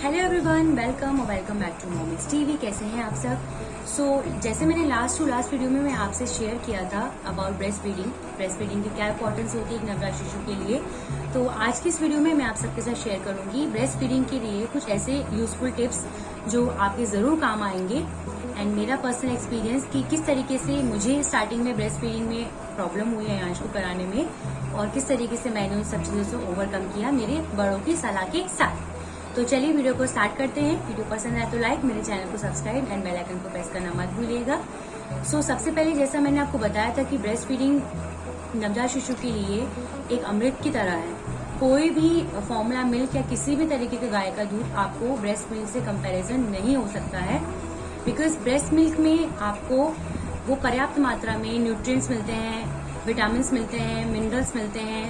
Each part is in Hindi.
Hello everyone, welcome back to Moms TV. कैसे हैं आप सब? जैसे मैंने लास्ट वीडियो में मैं आपसे शेयर किया था अबाउट ब्रेस्ट फीडिंग की क्या इंपॉर्टेंस होती है एक नवजात शिशु के लिए। तो आज की इस वीडियो में मैं आप सबके साथ शेयर करूंगी ब्रेस्ट फीडिंग के लिए कुछ ऐसे यूजफुल टिप्स जो आपके जरूर काम आएंगे एंड मेरा पर्सनल एक्सपीरियंस कि किस तरीके से मुझे स्टार्टिंग में ब्रेस्ट फीडिंग में प्रॉब्लम हुई है यांश को कराने में और किस तरीके से मैंने उन सब चीजों से ओवरकम किया मेरे बड़ों की सलाह के साथ। तो चलिए वीडियो को स्टार्ट करते हैं। वीडियो पसंद आए तो लाइक, मेरे चैनल को सब्सक्राइब एंड बेल आइकन को प्रेस करना मत भूलिएगा। सबसे पहले जैसा मैंने आपको बताया था कि ब्रेस्ट फीडिंग नवजात शिशु के लिए एक अमृत की तरह है। कोई भी फॉर्मूला मिल्क या किसी भी तरीके के गाय का दूध आपको ब्रेस्ट मिल्क से कंपैरिजन नहीं हो सकता है, बिकॉज ब्रेस्ट मिल्क में आपको वो पर्याप्त मात्रा में न्यूट्रिएंट्स मिलते हैं, विटामिन मिलते हैं, मिनरल्स मिलते हैं,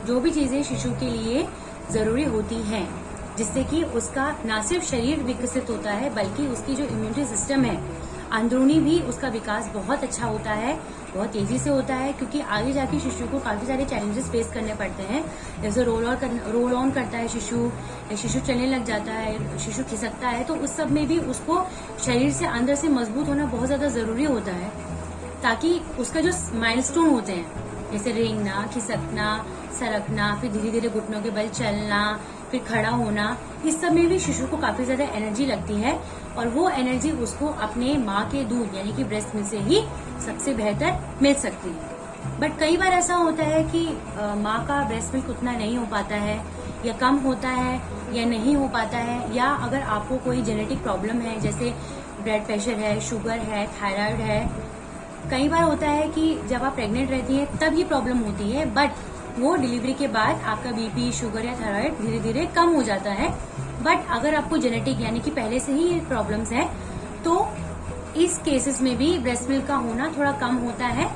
जो भी चीजें शिशु के लिए जरूरी होती हैं, जिससे कि उसका न सिर्फ शरीर विकसित होता है बल्कि उसकी जो इम्यूनिटी सिस्टम है अंदरूनी भी उसका विकास बहुत अच्छा होता है, बहुत तेजी से होता है। क्योंकि आगे जाके शिशु को काफी सारे चैलेंजेस फेस करने पड़ते हैं, जैसे रोल ऑन करता है शिशु चलने लग जाता है, शिशु खिसकता है, तो उस सब में भी उसको शरीर से अंदर से मजबूत होना बहुत ज्यादा जरूरी होता है, ताकि उसका जो माइलस्टोन होते हैं जैसे रेंगना, खिसकना, सरकना, फिर धीरे धीरे घुटनों के बल चलना, फिर खड़ा होना, इस सब में भी शिशु को काफी ज्यादा एनर्जी लगती है और वो एनर्जी उसको अपने माँ के दूध यानी कि ब्रेस्ट मिल्क से ही सबसे बेहतर मिल सकती है। बट कई बार ऐसा होता है कि माँ का ब्रेस्ट मिल्क उतना नहीं हो पाता है या कम होता है या नहीं हो पाता है, या अगर आपको कोई जेनेटिक प्रॉब्लम है जैसे ब्लड प्रेशर है, शुगर है, थायराइड है। कई बार होता है कि जब आप प्रेग्नेंट रहती है तब ये प्रॉब्लम होती है, बट वो डिलीवरी के बाद आपका बीपी, शुगर या थायराइड धीरे धीरे कम हो जाता है। बट अगर आपको जेनेटिक यानी कि पहले से ही ये प्रॉब्लम्स है तो इस केसेस में भी ब्रेस्ट मिल्क का होना थोड़ा कम होता है,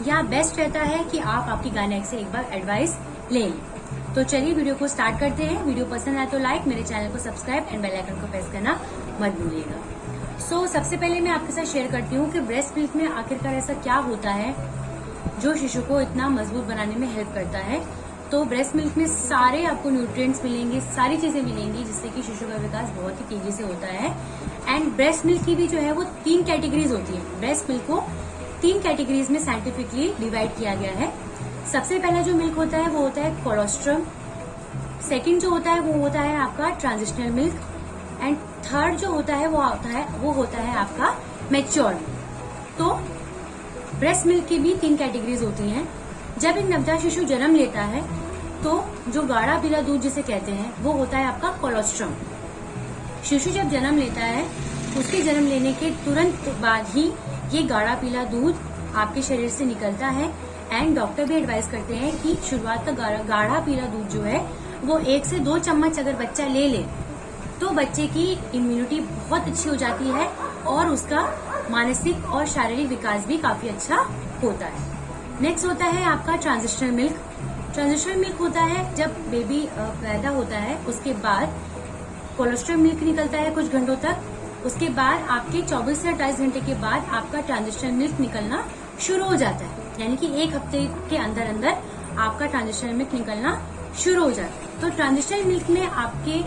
या बेस्ट रहता है कि आप आपकी गायनेक से एक बार एडवाइस ले लें। तो चलिए वीडियो को स्टार्ट करते हैं। वीडियो पसंद आए तो लाइक, मेरे चैनल को सब्सक्राइब एंड बेल आइकन को प्रेस करना मत भूलिएगा। सबसे पहले मैं आपके साथ शेयर करती हूँ कि ब्रेस्ट मिल्क में आखिरकार ऐसा क्या होता है जो शिशु को इतना मजबूत बनाने में हेल्प करता है। तो ब्रेस्ट मिल्क में सारे आपको न्यूट्रिएंट्स मिलेंगे, सारी चीजें मिलेंगी जिससे कि शिशु का विकास बहुत ही तेजी से होता है। एंड ब्रेस्ट मिल्क की भी जो है वो 3 कैटेगरीज होती है। ब्रेस्ट मिल्क को 3 कैटेगरीज में साइंटिफिकली डिवाइड किया गया है। सबसे पहला जो मिल्क होता है वो होता है कोलोस्ट्रम, सेकेंड जो होता है वो होता है आपका ट्रांजिशनल मिल्क, एंड थर्ड जो होता है वो होता है आपका मैच्योर। तो ब्रेस्ट मिल्क की भी 3 कैटेगरीज होती हैं। जब एक नवजात शिशु जन्म लेता है तो जो गाढ़ा पीला दूध जिसे कहते हैं वो होता है आपका कोलोस्ट्रम। शिशु जब जन्म लेता है उसके जन्म लेने के तुरंत बाद ही ये गाढ़ा पीला दूध आपके शरीर से निकलता है, एंड डॉक्टर भी एडवाइस करते हैं कि शुरुआत का गाढ़ा पीला दूध जो है वो 1 से 2 चम्मच अगर बच्चा ले तो बच्चे की इम्यूनिटी बहुत अच्छी हो जाती है और उसका मानसिक और शारीरिक विकास भी काफी अच्छा होता है। नेक्स्ट होता है आपका ट्रांजिशनल मिल्क। ट्रांजिशनल मिल्क होता है जब बेबी पैदा होता है उसके बाद कोलोस्ट्रम मिल्क निकलता है कुछ घंटों तक, उसके बाद आपके 24 से 28 घंटे के बाद आपका ट्रांजिशनल मिल्क निकलना शुरू हो जाता है, यानी कि 1 हफ्ते के अंदर अंदर आपका ट्रांजिशनल मिल्क निकलना शुरू हो जाता है। तो ट्रांजिशनल मिल्क में आपके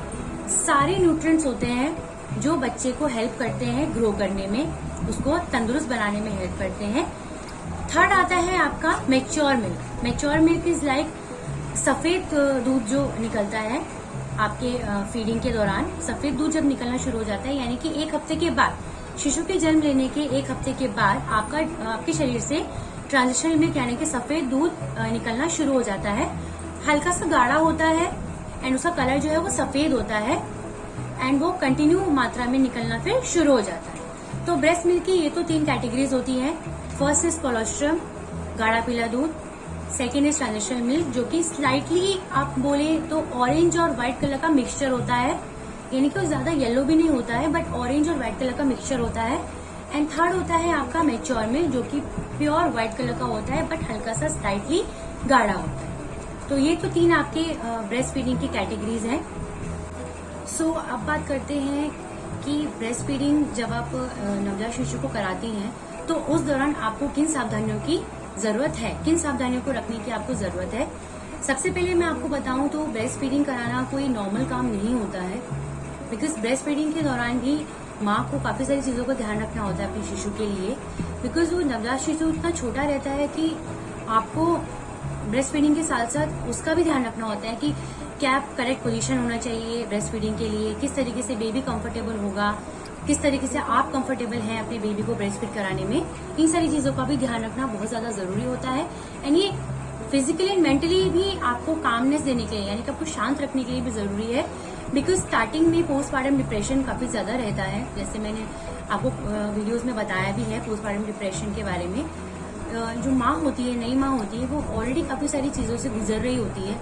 सारे न्यूट्रिएंट्स होते हैं जो बच्चे को हेल्प करते हैं ग्रो करने में, उसको तंदुरुस्त बनाने में हेल्प करते हैं। थर्ड आता है आपका mature milk. Mature milk is like सफेद दूध जो निकलता है आपके फीडिंग के दौरान। सफेद दूध जब निकलना शुरू हो जाता है यानी कि 1 हफ्ते के बाद, शिशु के जन्म लेने के 1 हफ्ते के बाद आपके शरीर से ट्रांजिशनल मिल्क यानी कि सफेद दूध निकलना शुरू हो जाता है। हल्का सा गाढ़ा होता है एंड उसका कलर जो है वो सफेद होता है एंड वो कंटिन्यू मात्रा में निकलना फिर शुरू हो जाता है। तो ब्रेस्ट मिल्क की ये तो 3 कैटेगरीज होती हैं। फर्स्ट इज कोलोस्ट्रम, गाढ़ा पीला दूध। सेकेंड इज ट्रांजिशनल मिल्क जो कि स्लाइटली आप बोले तो ऑरेंज और व्हाइट कलर का मिक्सचर होता है, यानी कि ज्यादा येलो भी नहीं होता है बट ऑरेंज और व्हाइट कलर का मिक्सचर होता है। एंड थर्ड होता है आपका मैच्योर मिल्क जो कि प्योर व्हाइट कलर का होता है बट हल्का सा स्लाइटली गाढ़ा होता है। तो ये तो 3 आपके ब्रेस्ट फीडिंग की कैटेगरीज हैं। अब बात करते हैं कि ब्रेस्ट फीडिंग जब आप नवजात शिशु को कराती हैं तो उस दौरान आपको किन सावधानियों की जरूरत है, किन सावधानियों को रखने की आपको जरूरत है। सबसे पहले मैं आपको बताऊं तो ब्रेस्ट फीडिंग कराना कोई नॉर्मल काम नहीं होता है। बिकॉज ब्रेस्ट फीडिंग के दौरान भी माँ को काफी सारी चीजों का ध्यान रखना होता है अपने शिशु के लिए, बिकॉज वो नवजात शिशु इतना छोटा रहता है कि आपको ब्रेस्ट फीडिंग के साथ साथ उसका भी ध्यान रखना होता है कि क्या करेक्ट पोजीशन होना चाहिए ब्रेस्ट फीडिंग के लिए, किस तरीके से बेबी कंफर्टेबल होगा, किस तरीके से आप कंफर्टेबल हैं अपने बेबी को ब्रेस्ट फीड कराने में। इन सारी चीजों का भी ध्यान रखना बहुत ज्यादा जरूरी होता है। एंड ये फिजिकली एंड मेंटली भी आपको कामनेस देने के लिए, यानी कि आपको शांत रखने के लिए भी जरूरी है, बिकॉज स्टार्टिंग में पोस्टमार्टम डिप्रेशन काफी ज्यादा रहता है। जैसे मैंने आपको वीडियोज में बताया भी है पोस्टमार्टम डिप्रेशन के बारे में। जो माँ होती है, नई माँ होती है, वो ऑलरेडी काफी सारी चीजों से गुजर रही होती है,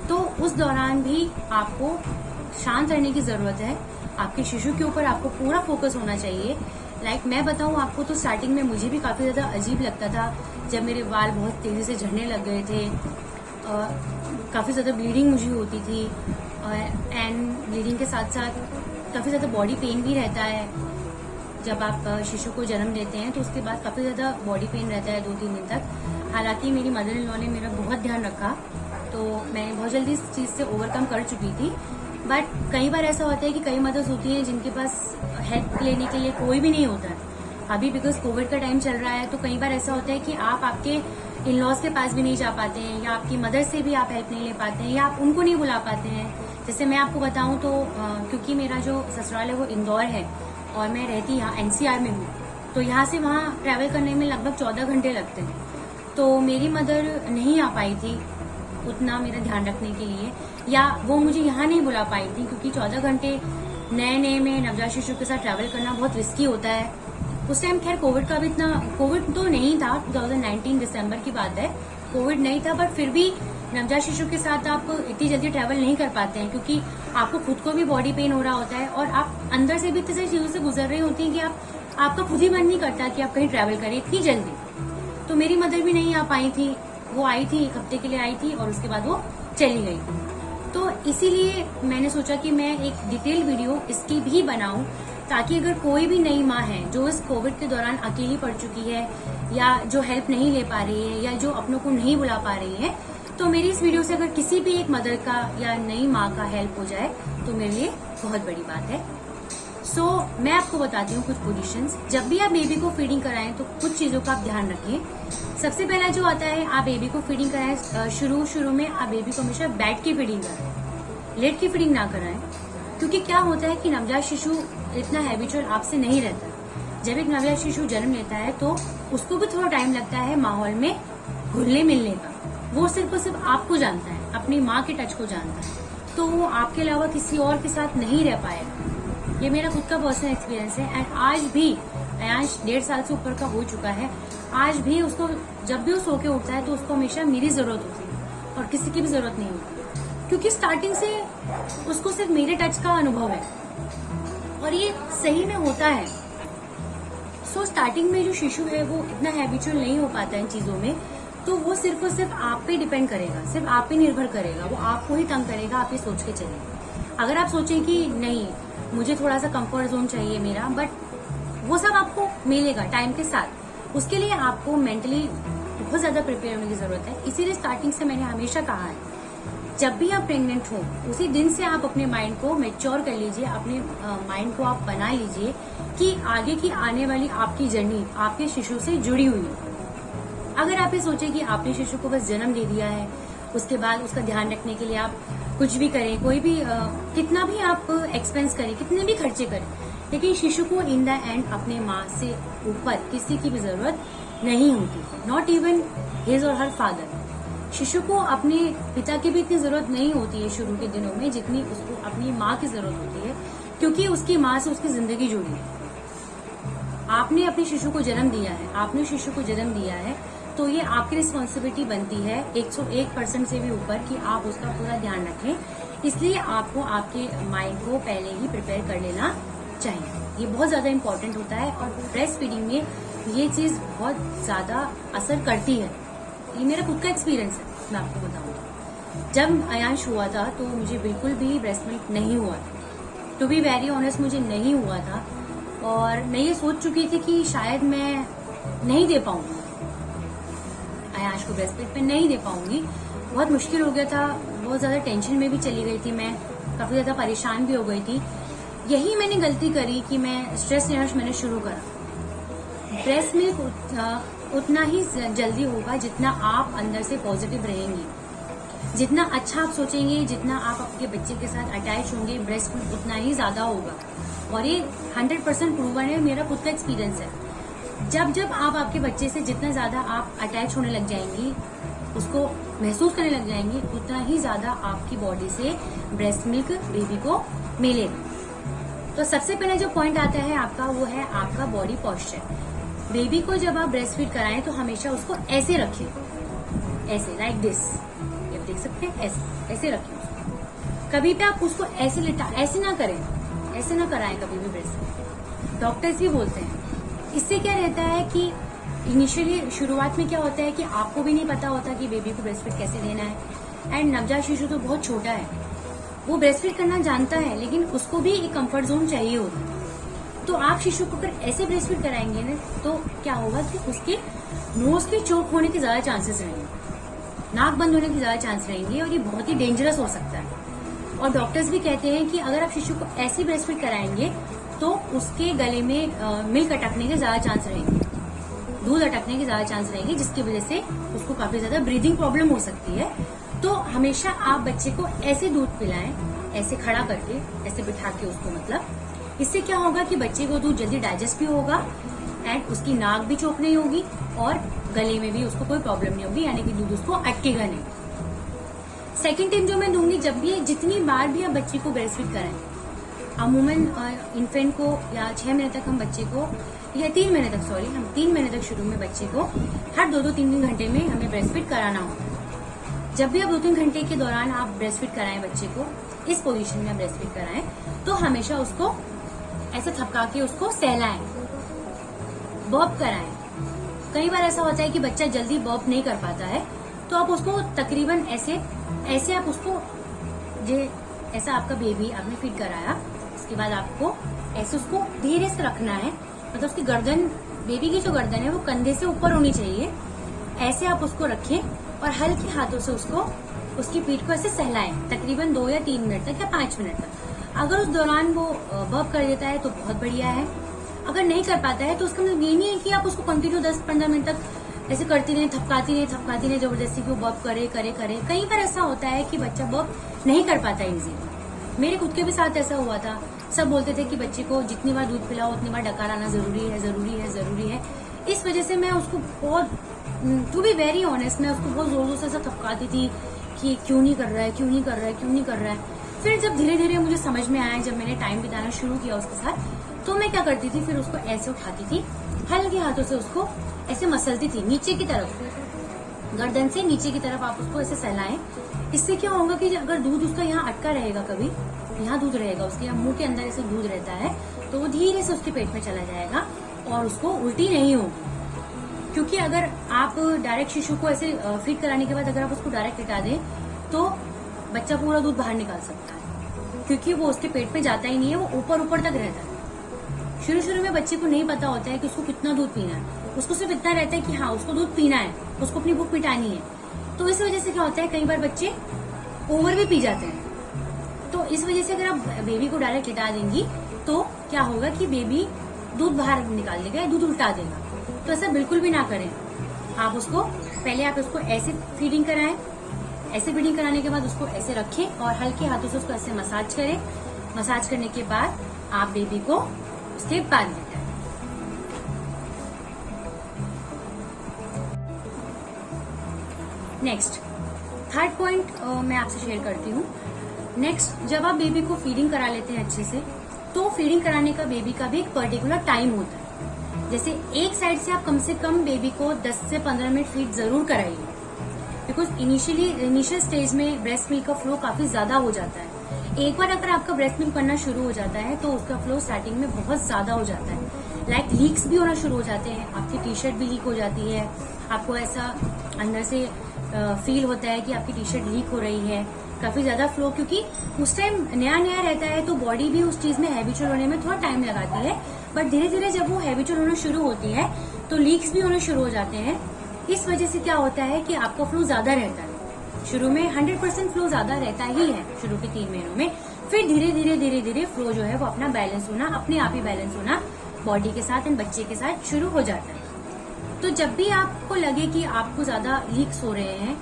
तो उस दौरान भी आपको शांत रहने की जरूरत है। आपके शिशु के ऊपर आपको पूरा फोकस होना चाहिए। लाइक मैं बताऊं आपको, तो स्टार्टिंग में मुझे भी काफी ज्यादा अजीब लगता था जब मेरे बाल बहुत तेजी से झड़ने लग गए थे, काफी ज्यादा ब्लीडिंग मुझे होती थी, एंड ब्लीडिंग के साथ साथ काफी ज्यादा बॉडी पेन भी रहता है। जब आप शिशु को जन्म देते हैं तो उसके बाद काफी ज्यादा बॉडी पेन रहता है 2-3 दिन तक। हालांकि मेरी मदर इन लॉ ने मेरा बहुत ध्यान रखा, तो मैं बहुत जल्दी इस चीज से ओवरकम कर चुकी थी। बट कई बार ऐसा होता है कि कई मदर्स होती है जिनके पास हेल्प लेने के लिए कोई भी नहीं होता है। अभी बिकॉज कोविड का टाइम चल रहा है, तो कई बार ऐसा होता है कि आप आपके इन लॉज के पास भी नहीं जा पाते हैं, या आपकी मदर से भी आप हेल्प नहीं ले पाते हैं, या आप उनको नहीं बुला पाते हैं। जैसे मैं आपको बताऊं तो क्योंकि मेरा जो ससुराल है वो इंदौर है और मैं रहती यहाँ एनसीआर में हूँ, तो यहाँ से वहाँ ट्रैवल करने में लगभग 14 घंटे लगते हैं। तो मेरी मदर नहीं आ पाई थी उतना मेरा ध्यान रखने के लिए, या वो मुझे यहाँ नहीं बुला पाई थी, क्योंकि 14 घंटे नए नए में नवजात शिशु के साथ ट्रैवल करना बहुत रिस्की होता है। उस टाइम खैर कोविड का भी इतना, कोविड तो नहीं था, 2019 दिसंबर की बात है, कोविड नहीं था, बट फिर भी नवजात शिशु के साथ आप इतनी जल्दी ट्रैवल नहीं कर पाते हैं, क्योंकि आपको खुद को भी बॉडी पेन हो रहा होता है और आप अंदर से भी इतनी सारी चीजों से गुजर रही होती हैं कि आपका खुद ही मन नहीं करता कि आप कहीं ट्रैवल करें इतनी जल्दी। तो मेरी मदर भी नहीं आ पाई थी, वो आई थी 1 हफ्ते के लिए आई थी और उसके बाद वो चली गई। तो इसीलिए मैंने सोचा कि मैं एक डिटेल वीडियो इसकी भी बनाऊं, ताकि अगर कोई भी नई माँ है जो इस कोविड के दौरान अकेली पड़ चुकी है, या जो हेल्प नहीं ले पा रही है, या जो अपनों को नहीं बुला पा रही है, तो मेरी इस वीडियो से अगर किसी भी एक मदर का या नई माँ का हेल्प हो जाए तो मेरे लिए बहुत बड़ी बात है। सो मैं आपको बताती हूँ कुछ पोजीशंस। जब भी आप बेबी को फीडिंग कराएं तो कुछ चीजों का आप ध्यान रखें। सबसे पहला जो आता है, आप बेबी को फीडिंग कराएं, शुरू में आप बेबी को हमेशा बैठ के फीडिंग कराएं, लेट की फीडिंग ना कराएं, क्योंकि क्या होता है कि नवजात शिशु इतना हैबिचुअल आपसे नहीं रहता। जब एक नवजात शिशु जन्म लेता है तो उसको भी थोड़ा टाइम लगता है माहौल में घुलने मिलने का। वो सिर्फ और सिर्फ आपको जानता है, अपनी माँ के टच को जानता है, तो वो आपके अलावा किसी और के साथ नहीं रह पाएगा। ये मेरा खुद का पर्सनल एक्सपीरियंस है। एंड आज भी अयांश 1.5 साल से ऊपर का हो चुका है, आज भी उसको जब भी वो सो के उठता है तो उसको हमेशा मेरी जरूरत होती है और किसी की भी जरूरत नहीं होती, क्योंकि स्टार्टिंग से उसको सिर्फ मेरे टच का अनुभव है और ये सही में होता है। सो स्टार्टिंग में जो शिशु है वो इतना हैबिचुअल नहीं हो पाता इन चीजों में, तो वो सिर्फ और सिर्फ आप पे डिपेंड करेगा, सिर्फ आप पे निर्भर करेगा, वो आपको ही तंग करेगा। आप ये सोच के चलिए। अगर आप सोचें कि नहीं मुझे थोड़ा सा कंफर्ट जोन चाहिए मेरा, बट वो सब आपको मिलेगा टाइम के साथ। उसके लिए आपको मेंटली बहुत ज्यादा प्रिपेयर होने की जरूरत है। इसीलिए स्टार्टिंग से मैंने हमेशा कहा है, जब भी आप प्रेग्नेंट हो उसी दिन से आप अपने माइंड को मैच्योर कर लीजिए, अपने माइंड को आप बना लीजिए कि आगे की आने वाली आपकी जर्नी आपके शिशु से जुड़ी हुई है। अगर आप ये सोचे कि आपने शिशु को बस जन्म दे दिया है, उसके बाद उसका ध्यान रखने के लिए आप कुछ भी करें, कोई भी कितना भी आप एक्सपेंस करें, कितने भी खर्चे करें, लेकिन शिशु को इन द एंड अपने माँ से ऊपर किसी की भी जरूरत नहीं होती, नॉट इवन हिज और हर फादर। शिशु को अपने पिता की भी इतनी जरूरत नहीं होती है शुरू के दिनों में, जितनी उसको अपनी माँ की जरूरत होती है, क्योंकि उसकी माँ से उसकी जिंदगी जुड़ी है। आपने अपने शिशु को जन्म दिया है, आपने शिशु को जन्म दिया है, तो ये आपकी रिस्पॉन्सिबिलिटी बनती है 101% से भी ऊपर कि आप उसका पूरा ध्यान रखें। इसलिए आपको आपके माइंड को पहले ही प्रिपेयर कर लेना चाहिए। ये बहुत ज्यादा इम्पोर्टेंट होता है और ब्रेस्ट फीडिंग में ये चीज बहुत ज्यादा असर करती है। ये मेरा खुद का एक्सपीरियंस है, मैं आपको बताऊंगा। जब अयांश हुआ था तो मुझे बिल्कुल भी ब्रेस्ट मिल्क नहीं हुआ था, टू बी वेरी ऑनेस्ट मुझे नहीं हुआ था, और मैं ये सोच चुकी थी कि शायद मैं नहीं दे पाऊंगी अयांश को, ब्रेस्ट मिल्क पे नहीं दे पाऊंगी। बहुत मुश्किल हो गया था, बहुत ज्यादा टेंशन में भी चली गई थी मैं, काफी ज्यादा परेशान भी हो गई थी। यही मैंने गलती करी कि मैं स्ट्रेस नर्स मैंने शुरू करा। ब्रेस्ट मिल्क उतना ही जल्दी होगा जितना आप अंदर से पॉजिटिव रहेंगे, जितना अच्छा आप सोचेंगे, जितना आप आपके बच्चे के साथ अटैच होंगे, ब्रेस्ट मिल्क उतना ही ज्यादा होगा। और ये 100% प्रूवन है, मेरा खुद का एक्सपीरियंस है। जब आप आपके बच्चे से जितना ज्यादा आप अटैच होने लग जाएंगी, उसको महसूस करने लग जाएंगे, उतना ही ज्यादा आपकी बॉडी से ब्रेस्ट मिल्क बेबी को मिलेगा। तो सबसे पहले जो पॉइंट आता है आपका, वो है आपका बॉडी पोस्चर। बेबी को जब आप ब्रेस्ट फीड कराएं तो हमेशा उसको ऐसे रखें, ऐसे लाइक दिस, ये देख सकते हैं, ऐसे रखें उसको। कभी भी आप उसको ऐसे ऐसे ना करें, ऐसे ना कराएं कभी भी ब्रेस्ट फीड। डॉक्टर्स भी बोलते हैं। इससे क्या रहता है कि इनिशियली शुरुआत में क्या होता है कि आपको भी नहीं पता होता कि बेबी को ब्रेस्ट फीड कैसे देना है। एंड नवजात शिशु तो बहुत छोटा है, वो ब्रेस्ट फीड करना जानता है, लेकिन उसको भी एक कंफर्ट जोन चाहिए होता है। तो आप शिशु को अगर ऐसे ब्रेस्ट फीड कराएंगे ना, तो क्या होगा कि उसके नोज के चोक होने के ज्यादा चांसेस रहेंगे, नाक बंद होने के ज्यादा चांस रहेंगे, और ये बहुत ही डेंजरस हो सकता है। और डॉक्टर्स भी कहते हैं कि अगर आप शिशु को ऐसे ब्रेस्ट फीड कराएंगे तो उसके गले में मिल्क अटकने के ज्यादा चांस रहेंगे, दूध अटकने के ज्यादा चांस रहेंगे, जिसकी वजह से उसको काफी ज्यादा ब्रीदिंग प्रॉब्लम हो सकती है। तो हमेशा आप बच्चे को ऐसे दूध पिलाएं, ऐसे खड़ा करके, ऐसे बिठा के उसको, मतलब इससे क्या होगा कि बच्चे को दूध जल्दी डाइजेस्ट भी होगा एंड उसकी नाक भी चोक नहीं होगी और गले में भी उसको कोई प्रॉब्लम नहीं होगी, यानी कि दूध उसको अटकेगा नहीं। सेकेंड टिप जो मैं दूंगी, जब भी जितनी बार भी आप बच्चे को ब्रेस्ट फीड कराएं, अमूमन इन्फेंट को या 6 महीने तक हम बच्चे को, या 3 महीने तक, सॉरी, हम 3 महीने तक शुरू में बच्चे को हर 2-3 घंटे में हमें ब्रेस्ट फीड कराना होगा। जब भी आप 2-3 घंटे के दौरान आप ब्रेस्ट फीड कराएं बच्चे को, इस पोजीशन में आप ब्रेस्ट फीड कराएं, तो हमेशा उसको ऐसे थपका के उसको सहलाएं, बर्प कराएं। कई बार ऐसा होता है कि बच्चा जल्दी बर्प नहीं कर पाता है, तो आप उसको तकरीबन ऐसे आप उसको, ऐसा आपका बेबी आपने फीड कराया, उसके बाद आपको ऐसे उसको धीरे से रखना है, मतलब उसकी गर्दन, बेबी की जो गर्दन है वो कंधे से ऊपर होनी चाहिए। ऐसे आप उसको रखें और हल्के हाथों से उसकी पीठ को ऐसे सहलाएं, तकरीबन 2 या 3 मिनट तक या 5 मिनट तक। अगर उस दौरान वो बर्प कर देता है तो बहुत बढ़िया है, अगर नहीं कर पाता है तो उसका मतलब ये नहीं है कि आप उसको कंटिन्यू 10-15 मिनट तक ऐसे करती रहे, थपकाती रहे जबरदस्ती की, वो बर्प करे। कई बार ऐसा होता है कि बच्चा बर्प नहीं कर पाता इजीली। मेरे खुद के भी साथ ऐसा हुआ था। सब बोलते थे कि बच्चे को जितनी बार दूध पिलाओ उतनी बार डकार आना जरूरी है। इस वजह से मैं उसको बहुत, टू बी वेरी ऑनेस्ट, मैं उसको बहुत जोर से ऐसा थपकाती थी कि क्यों नहीं कर रहा है। फिर जब धीरे धीरे मुझे समझ में आया, जब मैंने टाइम बिताना शुरू किया उसके साथ, तो मैं क्या करती थी, फिर उसको ऐसे उठाती थी, हल्के हाथों से उसको ऐसे मसलती थी नीचे की तरफ, गर्दन से नीचे की तरफ आप उसको ऐसे सहलाएं। इससे क्या होगा कि अगर दूध उसका यहाँ अटका रहेगा, कभी यहाँ दूध रहेगा उसके, यहाँ मुंह के अंदर ऐसे दूध रहता है, तो वो धीरे से उसके पेट में चला जाएगा और उसको उल्टी नहीं होगी। क्योंकि अगर आप डायरेक्ट शिशु को ऐसे फीड कराने के बाद अगर आप उसको डायरेक्ट लिटा दें, तो बच्चा पूरा दूध बाहर निकाल सकता है, क्योंकि वो उसके पेट में जाता ही नहीं है, वो ऊपर तक रहता है। शुरू में बच्चे को नहीं पता होता है कि उसको कितना दूध पीना है, उसको सिर्फ इतना रहता है कि हाँ उसको दूध पीना है, उसको अपनी भूख मिटानी है। तो इस वजह से क्या होता है, कई बार बच्चे ओवर भी पी जाते हैं। तो इस वजह से अगर आप बेबी को डायरेक्ट लिटा देंगी तो क्या होगा कि बेबी दूध बाहर निकाल देगा या दूध उल्टा देगा। तो ऐसा बिल्कुल भी ना करें। आप उसको पहले आप उसको ऐसे फीडिंग कराएं, ऐसे फीडिंग कराने के बाद उसको ऐसे रखें और हल्के हाथों से उसको ऐसे मसाज करें। मसाज करने के बाद आप बेबी को उसके बाद लेटाएं। नेक्स्ट, थर्ड पॉइंट मैं आपसे शेयर करती हूँ। नेक्स्ट, जब आप बेबी को फीडिंग करा लेते हैं अच्छे से, तो फीडिंग कराने का बेबी का भी एक पर्टिकुलर टाइम होता है। जैसे एक साइड से आप कम से कम बेबी को 10 से 15 मिनट फीड जरूर कराइए, बिकॉज इनिशियल स्टेज में ब्रेस्ट मिल्क का फ्लो काफी ज्यादा हो जाता है। एक बार अगर आपका ब्रेस्ट मिल्क बनना शुरू हो जाता है तो उसका फ्लो स्टार्टिंग में बहुत ज्यादा हो जाता है, लाइक लीक्स भी होना शुरू हो जाते हैं, आपकी टी शर्ट भी लीक हो जाती है, आपको ऐसा अंदर से फील होता है कि आपकी टी शर्ट लीक हो रही है, काफी ज्यादा फ्लो, क्योंकि उस टाइम नया रहता है तो बॉडी भी उस चीज में हैबिचुअल होने में थोड़ा टाइम लगाती है। बट धीरे धीरे जब वो हैबिचुअल होना शुरू होती है तो लीक्स भी होने शुरू हो जाते हैं। इस वजह से क्या होता है कि आपका फ्लो ज्यादा रहता है। शुरू में 100% फ्लो ज्यादा रहता ही है शुरू के 3 महीनों में, फिर धीरे धीरे धीरे धीरे फ्लो जो है वो अपना बैलेंस होना, अपने आप ही बैलेंस होना बॉडी के साथ एंड बच्चे के साथ शुरू हो जाता है। तो जब भी आपको लगे कि आपको ज्यादा लीक्स हो रहे हैं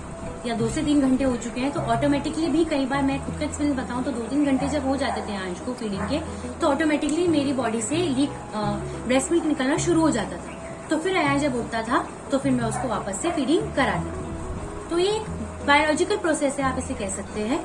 या 2 से 3 घंटे हो चुके हैं, तो ऑटोमेटिकली भी कई बार, मैं खुद का एक्सपीरियंस बताऊं तो 2-3 घंटे जब हो जाते थे अंश को फीडिंग के, तो ऑटोमेटिकली मेरी बॉडी से लीक ब्रेस्ट मिल्क निकलना शुरू हो जाता था। तो फिर आया जब उठता था तो फिर मैं उसको वापस से फीडिंग कराती। तो ये एक बायोलॉजिकल प्रोसेस है, आप इसे कह सकते हैं।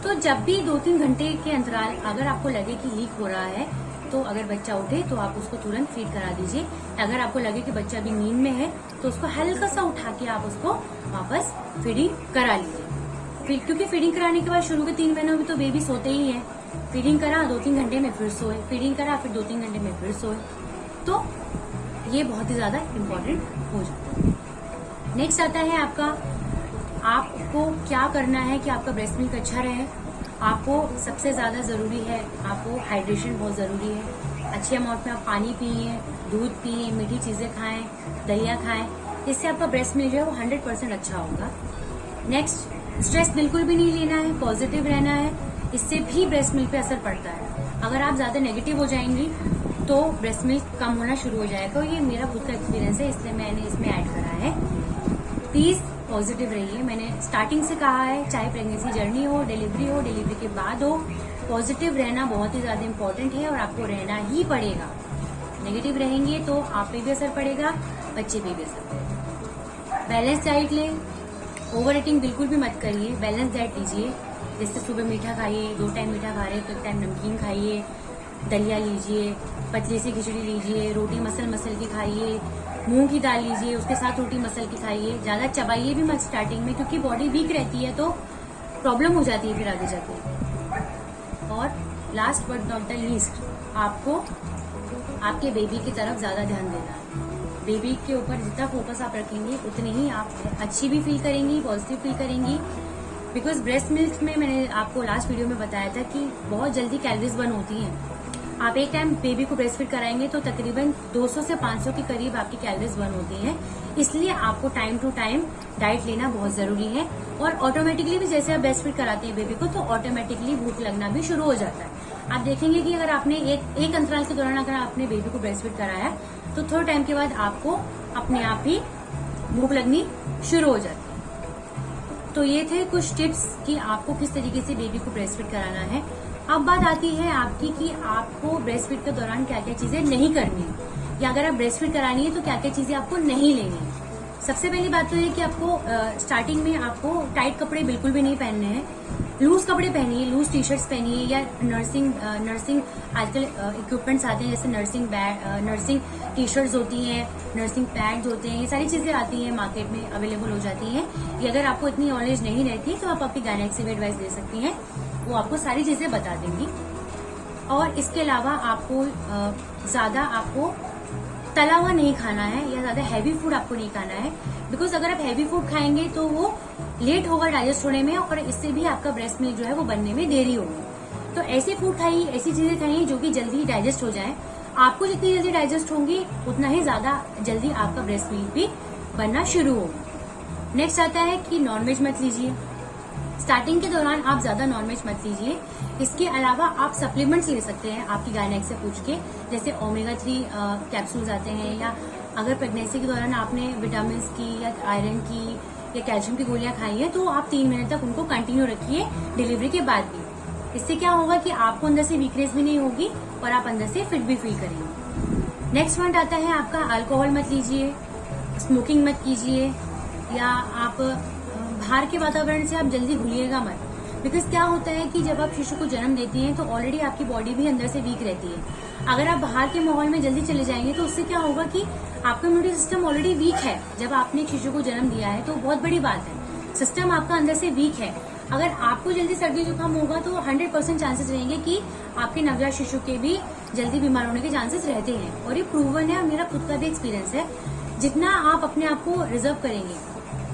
तो जब भी 2-3 घंटे के अंतराल अगर आपको लगे कि लीक हो रहा है, तो अगर बच्चा उठे तो आप उसको तुरंत फीड करा दीजिए। अगर आपको लगे कि बच्चा अभी नींद में है तो उसको हल्का सा उठा के आप उसको वापस फीडिंग करा लीजिए। क्योंकि फीडिंग कराने के बाद शुरू के 3 महीनों में तो बेबी सोते ही है। फीडिंग करा 2-3 घंटे में फिर सोए, फीडिंग करा फिर 2-3 घंटे में फिर सोए, तो ये बहुत ही ज्यादा इम्पोर्टेंट हो जाता है। नेक्स्ट आता है आपको क्या करना है कि आपका ब्रेस्ट मिल्क अच्छा रहे। आपको सबसे ज्यादा जरूरी है, आपको हाइड्रेशन बहुत जरूरी है। अच्छे अमाउंट में आप पानी पिए, दूध पिए, मीठी चीजें खाएं, दलिया खाएं, इससे आपका ब्रेस्ट मिल्क जो है वो 100% अच्छा होगा। नेक्स्ट, स्ट्रेस बिल्कुल भी नहीं लेना है, पॉजिटिव रहना है, इससे भी ब्रेस्ट मिल्क पे असर पड़ता है। अगर आप ज्यादा नेगेटिव हो जाएंगी तो ब्रेस्ट मिल्क कम होना शुरू हो जाएगा। ये मेरा खुद का एक्सपीरियंस है, इसलिए मैंने इसमें ऐड करा है। प्लीज पॉजिटिव रहिए। मैंने स्टार्टिंग से कहा है, चाहे प्रेगनेंसी जर्नी हो, डिलीवरी के बाद हो, पॉजिटिव रहना बहुत ही ज्यादा इम्पोर्टेंट है और आपको रहना ही पड़ेगा। नेगेटिव रहेंगे तो आप पे भी असर पड़ेगा, बच्चे पे भी असर पड़ेगा। बैलेंस डाइट लें, ओवर ईटिंग बिल्कुल भी मत करिए, बैलेंस डाइट लीजिए। जैसे सुबह मीठा खाइए, 2 टाइम मीठा खा रहे हैं तो 1 टाइम नमकीन खाइए, दलिया लीजिए, पतली सी खिचड़ी लीजिए, रोटी मसल की खाइए, मूंग की दाल लीजिए, उसके साथ रोटी मसल की खाइए। ज्यादा चबाइए भी मत स्टार्टिंग में, क्योंकि बॉडी वीक रहती है तो प्रॉब्लम हो जाती है फिर आगे जाके। और last but not the least, आपको आपके बेबी की तरफ ज्यादा ध्यान देना है। बेबी के ऊपर जितना फोकस आप रखेंगे उतनी ही आप अच्छी भी फील करेंगी, पॉजिटिव फील करेंगी। बिकॉज ब्रेस्ट मिल्क में मैंने आपको लास्ट वीडियो में बताया था कि बहुत जल्दी कैलोरीज बर्न होती हैं। आप एक टाइम बेबी को ब्रेस्ट फीड कराएंगे तो तकरीबन 200 से 500 के करीब आपकी कैलोरीज बर्न होती हैं। इसलिए आपको टाइम टू टाइम डाइट लेना बहुत जरूरी है। और ऑटोमेटिकली भी जैसे आप ब्रेस्ट फीड कराते हैं बेबी को, तो ऑटोमेटिकली भूख लगना भी शुरू हो जाता है। आप देखेंगे कि अगर आपने एक अंतराल के दौरान अगर आपने बेबी को ब्रेस्ट फीड कराया तो थोड़े टाइम के बाद आपको अपने आप ही भूख लगनी शुरू हो जाती है। तो ये थे कुछ टिप्स कि आपको किस तरीके से बेबी को ब्रेस्ट फीड कराना है। अब बात आती है आपकी कि आपको ब्रेस्ट फीड के दौरान क्या क्या चीजें नहीं करनी है, या अगर आप ब्रेस्ट फीड करानी है तो क्या क्या चीजें आपको नहीं लेनी है। सबसे पहली बात तो ये कि आपको स्टार्टिंग में आपको टाइट कपड़े बिल्कुल भी नहीं पहनने हैं। लूज कपड़े पहनिए, लूज टी शर्ट्स पहनिए, या नर्सिंग आजकल इक्विपमेंट्स आते हैं, जैसे नर्सिंग टी शर्ट्स होती हैं, नर्सिंग पैड्स होते हैं, ये सारी चीजें आती हैं मार्केट में अवेलेबल हो जाती हैं। ये अगर आपको इतनी नॉलेज नहीं रहती तो आप अपनी गायनेक से भी एडवाइस दे सकती हैं, वो आपको सारी चीजें बता देंगी। और इसके अलावा आपको ज्यादा तला हुआ नहीं खाना है, या ज्यादा हैवी फूड आपको नहीं खाना है। बिकॉज अगर आप हैवी फूड खाएंगे तो वो लेट होगा डाइजेस्ट होने में, और इससे भी आपका ब्रेस्ट मिल्क जो है वो बनने में देरी होगी। तो ऐसे फूड खाइए, ऐसी चीजें खाइए जो कि जल्दी डाइजेस्ट हो जाए। आपको जितनी जल्दी डाइजेस्ट होंगी उतना ही ज्यादा जल्दी आपका ब्रेस्ट मिल्क भी बनना शुरू होगा। नेक्स्ट आता है कि नॉनवेज मत लीजिए। स्टार्टिंग के दौरान आप ज्यादा नॉनवेज मत लीजिए। इसके अलावा आप सप्लीमेंट्स ले सकते हैं आपकी गायनेक से पूछ के, जैसे ओमेगा 3 कैप्सूल्स आते हैं, या अगर प्रेगनेंसी के दौरान आपने विटामिन की या आयरन की या कैल्शियम की गोलियां खाई है तो आप 3 महीने तक उनको कंटिन्यू रखिए डिलीवरी के बाद भी। इससे क्या होगा कि आपको अंदर से वीकनेस भी नहीं होगी और आप अंदर से फिट भी फील करेंगे। नेक्स्ट पॉइंट आता है आपका अल्कोहल मत लीजिए, स्मोकिंग मत कीजिए, या आप बाहर के वातावरण से आप जल्दी घुलिएगा मत। बिकॉज क्या होता है कि जब आप शिशु को जन्म देती हैं तो ऑलरेडी आपकी बॉडी भी अंदर से वीक रहती है। अगर आप बाहर के माहौल में जल्दी चले जाएंगे तो उससे क्या होगा कि आपका इम्यूनिटी सिस्टम ऑलरेडी वीक है। जब आपने एक शिशु को जन्म दिया है तो बहुत बड़ी बात है, सिस्टम आपका अंदर से वीक है। अगर आपको जल्दी सर्दी जुकाम होगा तो 100% चांसेस रहेंगे कि आपके नवजात शिशु के भी जल्दी बीमार होने के चांसेस रहते हैं। और ये प्रूवन है, मेरा खुद का भी एक्सपीरियंस है। जितना आप अपने आप को रिजर्व करेंगे,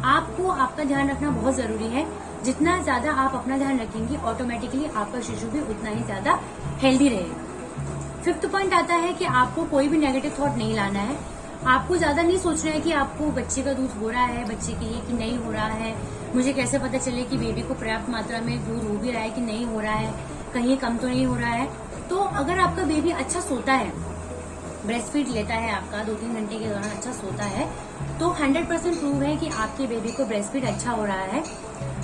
आपको आपका ध्यान रखना बहुत जरूरी है। जितना ज्यादा आप अपना ध्यान रखेंगे ऑटोमेटिकली आपका शिशु भी उतना ही ज्यादा हेल्दी रहेगा। 5th पॉइंट आता है कि आपको कोई भी नेगेटिव थॉट नहीं लाना है। आपको ज्यादा नहीं सोचना है कि आपको बच्चे का दूध हो रहा है बच्चे के लिए कि नहीं हो रहा है, मुझे कैसे पता चले कि बेबी को पर्याप्त मात्रा में दूध हो भी रहा है कि नहीं हो रहा है, कहीं कम तो नहीं हो रहा है। तो अगर आपका बेबी अच्छा सोता है, ब्रेस्ट फीड लेता है आपका 2-3 घंटे के दौरान अच्छा सोता है, तो 100% प्रूव है कि आपके बेबी को ब्रेस्ट फीड अच्छा हो रहा है।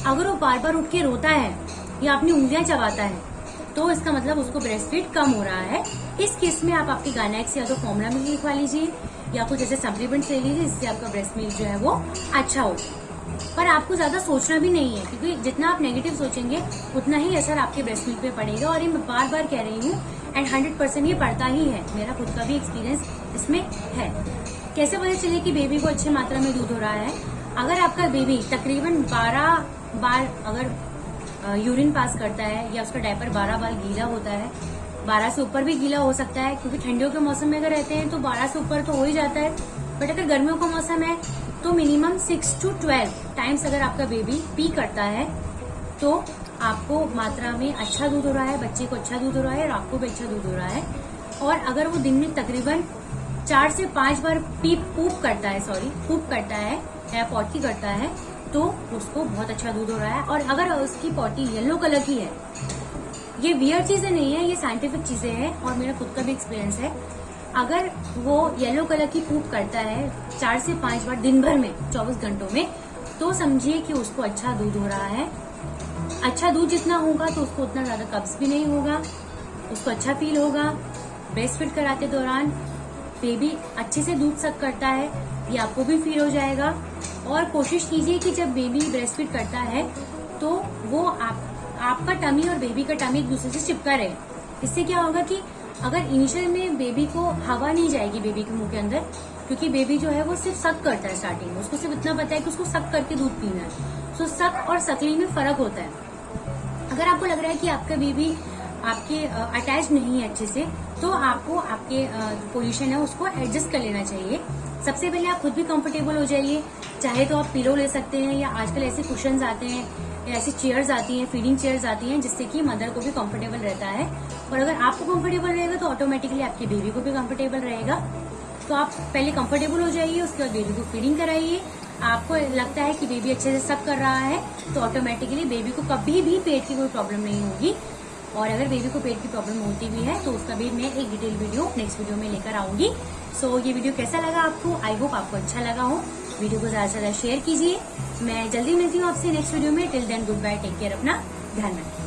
अगर वो बार बार उठ के रोता है या अपनी उंगलियां चबाता है तो इसका मतलब उसको ब्रेस्ट फीड कम हो रहा है। इस केस में आप आपकी गायनेक्स या तो फॉर्मुला मिल्क लिखवा लीजिए या कुछ ऐसे सप्लीमेंट्स ले लीजिए जिससे आपका ब्रेस्ट मिल्क जो है वो अच्छा हो। पर आपको ज्यादा सोचना भी नहीं है, क्योंकि जितना आप नेगेटिव सोचेंगे उतना ही असर आपके ब्रेस्ट मिल्क पे पड़ेगा। और ये मैं बार बार कह रही हूँ एंड 100% ये पड़ता ही है। मेरा खुद का भी एक्सपीरियंस इसमें है। कैसे पता चले कि बेबी को अच्छी मात्रा में दूध हो रहा है? अगर आपका बेबी तकरीबन 12 बार अगर यूरिन पास करता है या उसका डायपर 12 बार गीला होता है, 12 से ऊपर भी गीला हो सकता है, क्योंकि ठंडियों के मौसम में अगर रहते हैं तो 12 से ऊपर तो हो ही जाता है। बट अगर गर्मियों का मौसम है तो मिनिमम 6 to 12 टाइम्स अगर आपका बेबी पी करता है तो आपको मात्रा में अच्छा दूध हो रहा है, बच्चे को अच्छा दूध हो रहा है और आपको भी अच्छा दूध हो रहा है। और अगर वो दिन में तकरीबन 4 से 5 बार पूप करता है या पॉटी करता है तो उसको बहुत अच्छा दूध हो रहा है। और अगर उसकी पॉटी येलो कलर की है, ये वियर चीजें नहीं है, ये साइंटिफिक चीजें हैं और मेरा खुद का भी एक्सपीरियंस है। अगर वो येलो कलर की पूप करता है 4 से 5 बार दिन भर में 24 घंटों में, तो समझिए कि उसको अच्छा दूध हो रहा है। अच्छा दूध जितना होगा तो उसको उतना ज्यादा कब्ज भी नहीं होगा, उसको अच्छा फील होगा। ब्रेस्ट फीड कराते दौरान बेबी अच्छे से दूध सक करता है, ये आपको भी फील हो जाएगा। और कोशिश कीजिए कि जब बेबी ब्रेस्ट फीड करता है तो वो आपका टमी और बेबी का टमी एक दूसरे से चिपका रहे। इससे क्या होगा कि अगर इनिशियल में बेबी को हवा नहीं जाएगी बेबी के मुंह के अंदर, क्योंकि बेबी जो है वो सिर्फ सक करता है स्टार्टिंग में, उसको सिर्फ इतना पता है कि उसको सक करके दूध पीना है। सो सक और सकलिंग में फर्क होता है। अगर आपको लग रहा है कि आपका बेबी आपके अटैच नहीं है अच्छे से, तो आपको आपके पोजीशन है उसको एडजस्ट कर लेना चाहिए। सबसे पहले आप खुद भी कंफर्टेबल हो जाइए। चाहे तो आप पिलो ले सकते हैं या आजकल ऐसे कुशन्स आते हैं या ऐसी चेयर्स आती हैं, फीडिंग चेयर्स आती हैं, जिससे कि मदर को भी कंफर्टेबल रहता है। और अगर आपको कंफर्टेबल रहेगा तो ऑटोमेटिकली आपकी बेबी को भी कंफर्टेबल रहेगा। तो आप पहले कंफर्टेबल हो जाइए, उसके बाद बेबी को फीडिंग कराइए। आपको लगता है कि बेबी अच्छे से सक कर रहा है तो ऑटोमेटिकली बेबी को कभी भी पेट की कोई प्रॉब्लम नहीं होगी। और अगर बेबी को पेट की प्रॉब्लम होती भी है तो उसका भी मैं एक डिटेल वीडियो नेक्स्ट वीडियो में लेकर आऊंगी। सो ये वीडियो कैसा लगा आपको? आई होप आपको अच्छा लगा हो। वीडियो को ज्यादा से ज्यादा शेयर कीजिए। मैं जल्दी मिलती हूँ आपसे नेक्स्ट वीडियो में। Till then good bye, take care, अपना ध्यान रखें।